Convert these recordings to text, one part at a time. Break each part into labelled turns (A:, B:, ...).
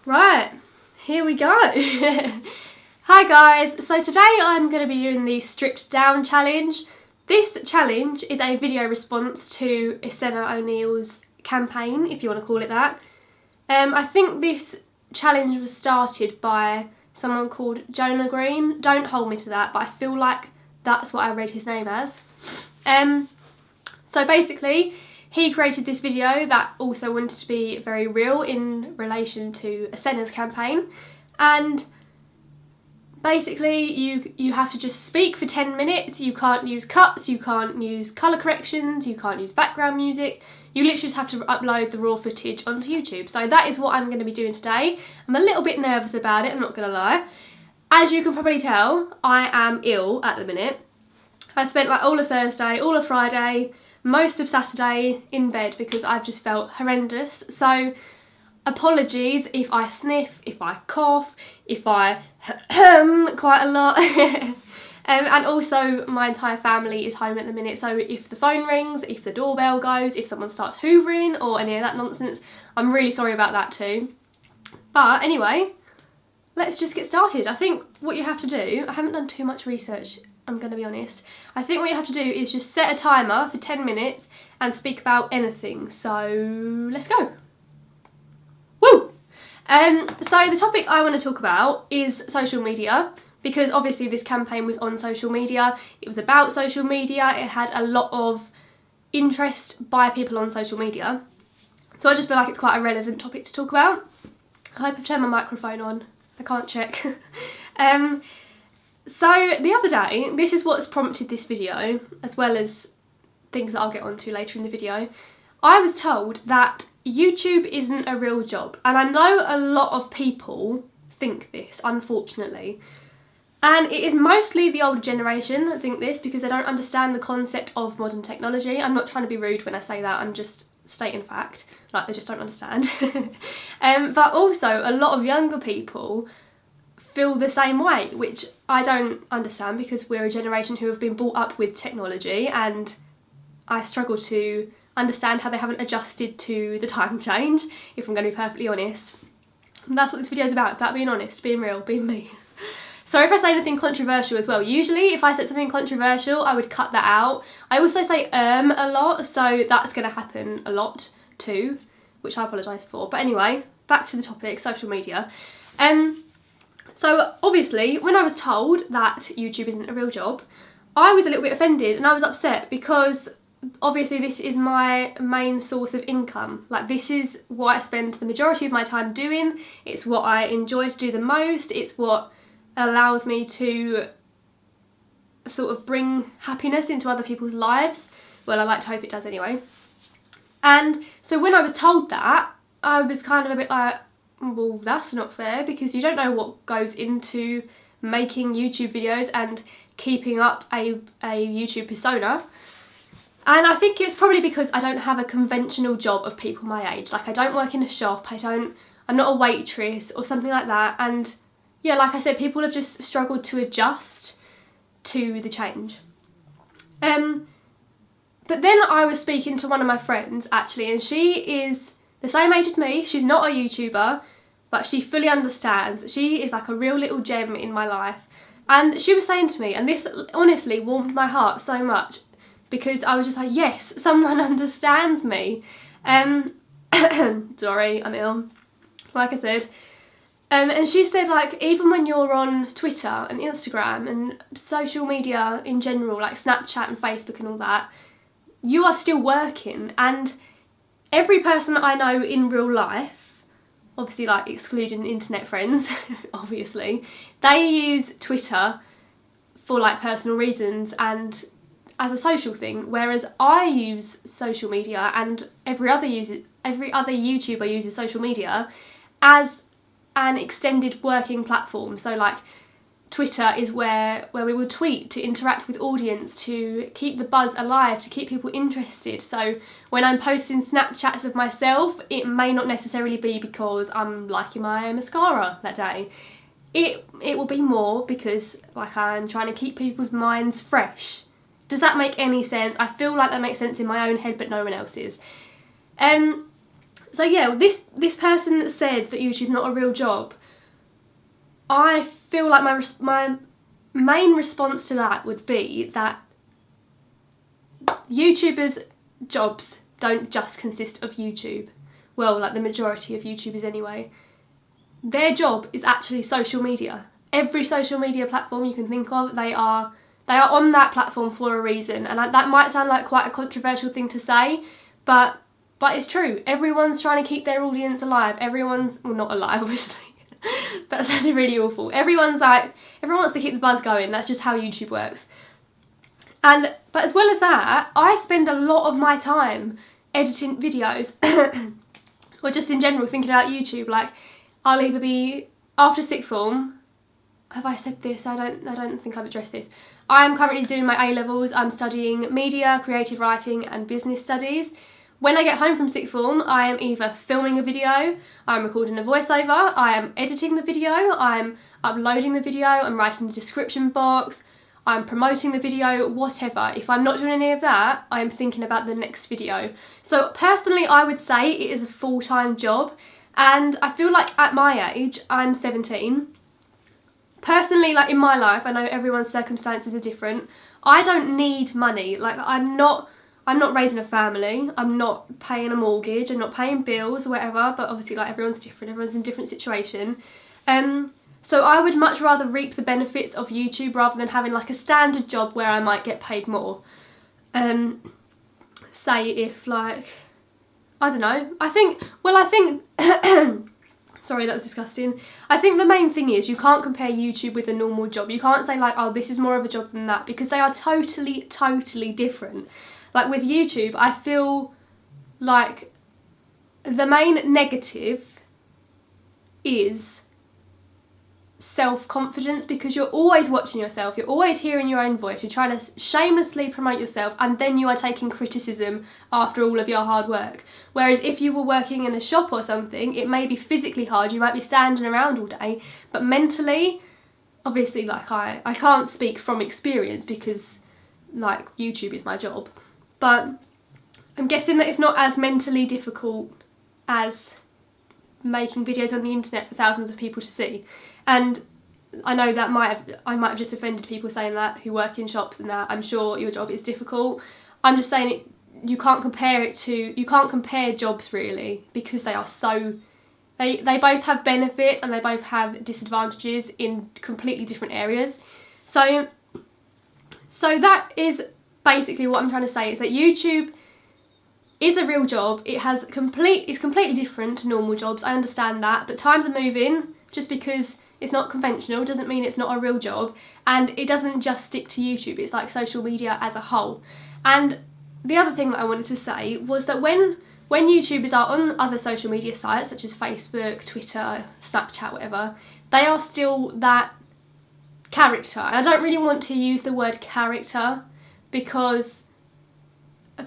A: Right, here we go. Hi guys, so today I'm going to be doing the Stripped Down challenge. This challenge is a video response to Isenna O'Neill's campaign, if you want to call it that. I think this challenge was started by someone called Jonah Green. Don't hold me to that, but I feel like that's what I read his name as. So basically, he created this video that also wanted to be very real in relation to Isenna's campaign, and basically you have to just speak for 10 minutes, you can't use cuts, you can't use colour corrections, you can't use background music, you literally just have to upload the raw footage onto YouTube. So that is what I'm going to be doing today. I'm a little bit nervous about it, I'm not going to lie. As you can probably tell, I am ill at the minute. I spent like all of Thursday, all of Friday, most of Saturday in bed because I've just felt horrendous. So apologies if I sniff, if I cough, if I quite a lot. And also my entire family is home at the minute, so if the phone rings, if the doorbell goes, if someone starts hoovering or any of that nonsense, I'm really sorry about that too. But anyway, let's just get started. I think what you have to do, I haven't done too much research, I'm going to be honest. I think what you have to do is just set a timer for 10 minutes and speak about anything. So let's go. Woo! So the topic I want to talk about is social media, because obviously this campaign was on social media. It was about social media. It had a lot of interest by people on social media. So I just feel like it's quite a relevant topic to talk about. I hope I've turned my microphone on. I can't check. So the other day, this is what's prompted this video, as well as things that I'll get onto later in the video. I was told that YouTube isn't a real job, and I know a lot of people think this, unfortunately. And it is mostly the older generation that think this because they don't understand the concept of modern technology. I'm not trying to be rude when I say that, I'm just stating fact, like they just don't understand. But also a lot of younger people feel the same way, which I don't understand because we're a generation who have been brought up with technology, and I struggle to understand how they haven't adjusted to the time change, if I'm going to be perfectly honest. And that's what this video is about. It's about being honest, being real, being me. So if I say anything controversial as well, usually if I said something controversial I would cut that out. I also say a lot, so that's going to happen a lot too, which I apologise for. But anyway, back to the topic, social media. So obviously, when I was told that YouTube isn't a real job, I was a little bit offended and I was upset because obviously this is my main source of income. Like, this is what I spend the majority of my time doing. It's what I enjoy to do the most. It's what allows me to sort of bring happiness into other people's lives. Well, I like to hope it does anyway. And so when I was told that, I was kind of a bit like, well, that's not fair, because you don't know what goes into making YouTube videos and keeping up a YouTube persona. And I think it's probably because I don't have a conventional job of people my age. Like, I don't work in a shop, I'm not a waitress or something like that. And yeah, like I said, people have just struggled to adjust to the change. But then I was speaking to one of my friends actually, and she is the same age as me. She's not a YouTuber, but she fully understands. She is like a real little gem in my life. And she was saying to me, and this honestly warmed my heart so much, because I was just like, yes, someone understands me. Sorry, I'm ill, like I said. And she said, like, even when you're on Twitter and Instagram and social media in general, like Snapchat and Facebook and all that, you are still working. And every person I know in real life, obviously like excluding internet friends, obviously, they use Twitter for like personal reasons and as a social thing, whereas I use social media, and every other YouTuber uses social media as an extended working platform. So like Twitter is where we will tweet to interact with audience, to keep the buzz alive, to keep people interested. So when I'm posting Snapchats of myself, it may not necessarily be because I'm liking my mascara that day. It will be more because like I'm trying to keep people's minds fresh. Does that make any sense? I feel like that makes sense in my own head, but no one else's. So yeah, this person that said that YouTube's not a real job, I feel like my main response to that would be that YouTubers' jobs don't just consist of YouTube. Well, like the majority of YouTubers anyway. Their job is actually social media. Every social media platform you can think of, they are on that platform for a reason. And that might sound like quite a controversial thing to say, but it's true. Everyone's trying to keep their audience alive. Well, not alive, obviously. That sounded really awful. Everyone wants to keep the buzz going. That's just how YouTube works. But as well as that, I spend a lot of my time editing videos or just in general thinking about YouTube. Like, I'll either be after sixth form. Have I said this? I don't think I've addressed this. I'm currently doing my A-levels. I'm studying media, creative writing and business studies. When I get home from sixth form, I am either filming a video, I'm recording a voiceover, I am editing the video, I'm uploading the video, I'm writing the description box, I'm promoting the video, whatever. If I'm not doing any of that, I'm thinking about the next video. So personally, I would say it is a full-time job, and I feel like at my age, I'm 17. Personally, like in my life, I know everyone's circumstances are different. I don't need money. Like, I'm not raising a family, I'm not paying a mortgage, I'm not paying bills or whatever, but obviously like everyone's different, everyone's in a different situation. So I would much rather reap the benefits of YouTube rather than having like a standard job where I might get paid more. Say if like, I don't know, I think, sorry, that was disgusting. I think the main thing is you can't compare YouTube with a normal job. You can't say like, oh, this is more of a job than that, because they are totally, totally different. Like with YouTube, I feel like the main negative is self-confidence, because you're always watching yourself, you're always hearing your own voice, you're trying to shamelessly promote yourself, and then you are taking criticism after all of your hard work. Whereas if you were working in a shop or something, it may be physically hard, you might be standing around all day, but mentally, obviously like I can't speak from experience because like YouTube is my job, but I'm guessing that it's not as mentally difficult as making videos on the internet for thousands of people to see. And I know that I might have just offended people saying that who work in shops and that. I'm sure your job is difficult. I'm just saying you can't compare jobs really, because they are so, they both have benefits and they both have disadvantages in completely different areas. So that is basically what I'm trying to say, is that YouTube is a real job. It's completely different to normal jobs. I understand that, but times are moving. Just because it's not conventional doesn't mean it's not a real job, and it doesn't just stick to YouTube. It's like social media as a whole. And the other thing that I wanted to say was that when YouTubers are on other social media sites such as Facebook, Twitter, Snapchat, whatever, they are still that character. And I don't really want to use the word character, because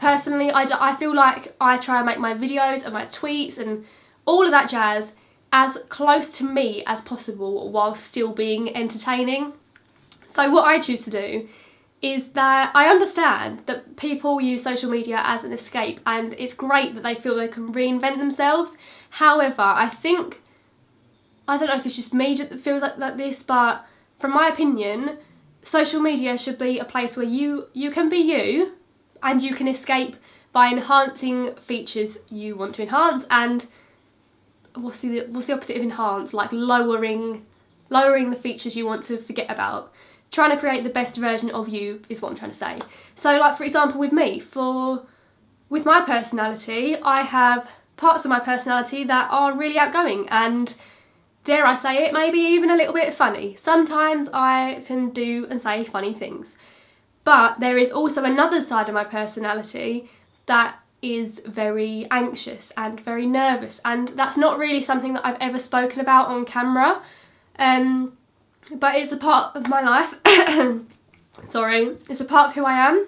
A: personally I feel like I try and make my videos and my tweets and all of that jazz as close to me as possible while still being entertaining. So what I choose to do is that I understand that people use social media as an escape, and it's great that they feel they can reinvent themselves. However, I don't know if it's just me that feels like this, but from my opinion, social media should be a place where you can be you, and you can escape by enhancing features you want to enhance. And what's the opposite of enhance? Like lowering the features you want to forget about. Trying to create the best version of you is what I'm trying to say. So like for example with me, with my personality, I have parts of my personality that are really outgoing and, dare I say it, maybe even a little bit funny. Sometimes I can do and say funny things. But there is also another side of my personality that is very anxious and very nervous, and that's not really something that I've ever spoken about on camera, but it's a part of my life. Sorry, it's a part of who I am.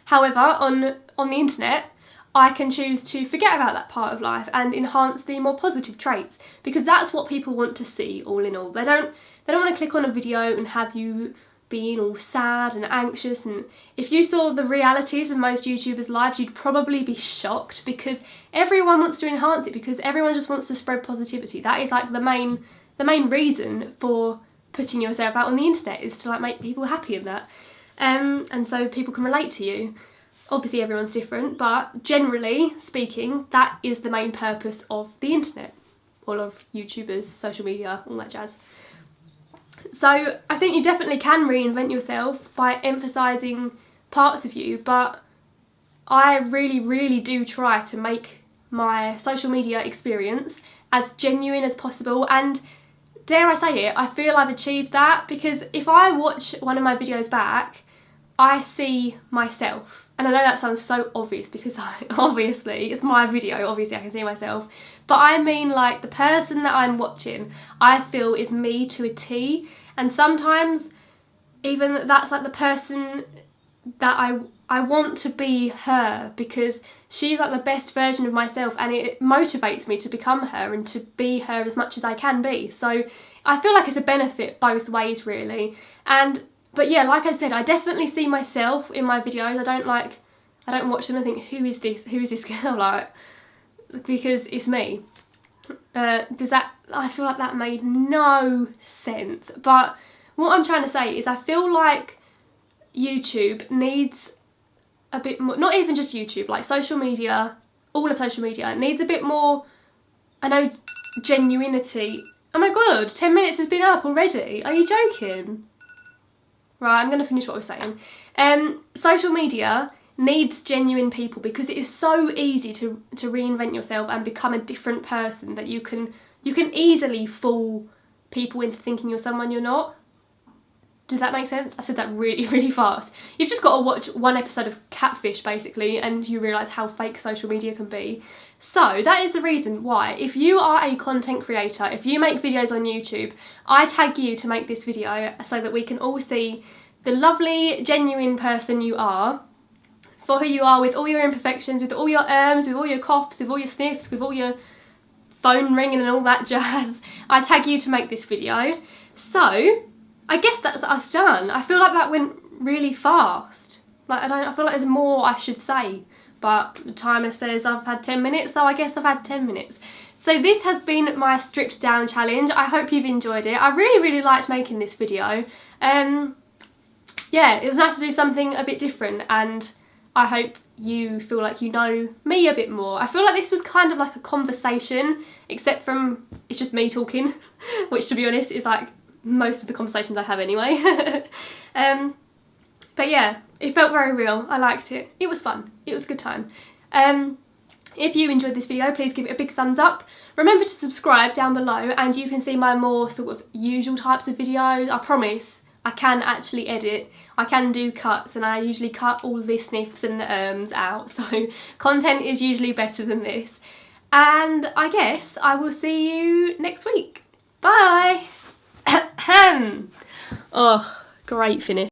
A: However, on the internet, I can choose to forget about that part of life and enhance the more positive traits, because that's what people want to see all in all. They don't want to click on a video and have you being all sad and anxious, and if you saw the realities of most YouTubers' lives, you'd probably be shocked, because everyone wants to enhance it, because everyone just wants to spread positivity. That is like the main reason for putting yourself out on the internet, is to like make people happy in that. And so people can relate to you. Obviously everyone's different, but generally speaking, that is the main purpose of the internet, all of YouTubers, social media, all that jazz. So I think you definitely can reinvent yourself by emphasising parts of you, but I really do try to make my social media experience as genuine as possible, and dare I say it, I feel I've achieved that, because if I watch one of my videos back, I see myself. And I know that sounds so obvious, because obviously it's my video, obviously I can see myself, but I mean like the person that I'm watching, I feel is me to a T, and sometimes even that's like the person that I want to be her, because she's like the best version of myself, and it motivates me to become her and to be her as much as I can be. So I feel like it's a benefit both ways really. But yeah, like I said, I definitely see myself in my videos. I don't watch them and think, who is this girl, like, because it's me. I feel like that made no sense. But what I'm trying to say is I feel like YouTube needs a bit more, not even just YouTube, like social media, all of social media needs a bit more, I know, genuinity. Oh my god, 10 minutes has been up already. Are you joking? Right, I'm going to finish what I was saying. Social media needs genuine people, because it is so easy to reinvent yourself and become a different person, that you can easily fool people into thinking you're someone you're not. Does that make sense? I said that really fast. You've just got to watch one episode of Catfish basically, and you realise how fake social media can be. So that is the reason why, if you are a content creator, if you make videos on YouTube, I tag you to make this video so that we can all see the lovely, genuine person you are, for who you are, with all your imperfections, with all your with all your coughs, with all your sniffs, with all your phone ringing and all that jazz. I tag you to make this video. So I guess that's us done. I feel like that went really fast. Like I feel like there's more I should say, but the timer says I've had 10 minutes, so I guess I've had 10 minutes. So this has been my stripped down challenge. I hope you've enjoyed it. I really liked making this video. Yeah, it was nice to do something a bit different, and I hope you feel like you know me a bit more. I feel like this was kind of like a conversation, except from it's just me talking, which to be honest is like most of the conversations I have anyway. But yeah, it felt very real. I liked it. It was fun. It was a good time. If you enjoyed this video, please give it a big thumbs up. Remember to subscribe down below, and you can see my more sort of usual types of videos. I promise I can actually edit. I can do cuts, and I usually cut all the sniffs and the out, so content is usually better than this. And I guess I will see you next week. Bye! Oh, great finish.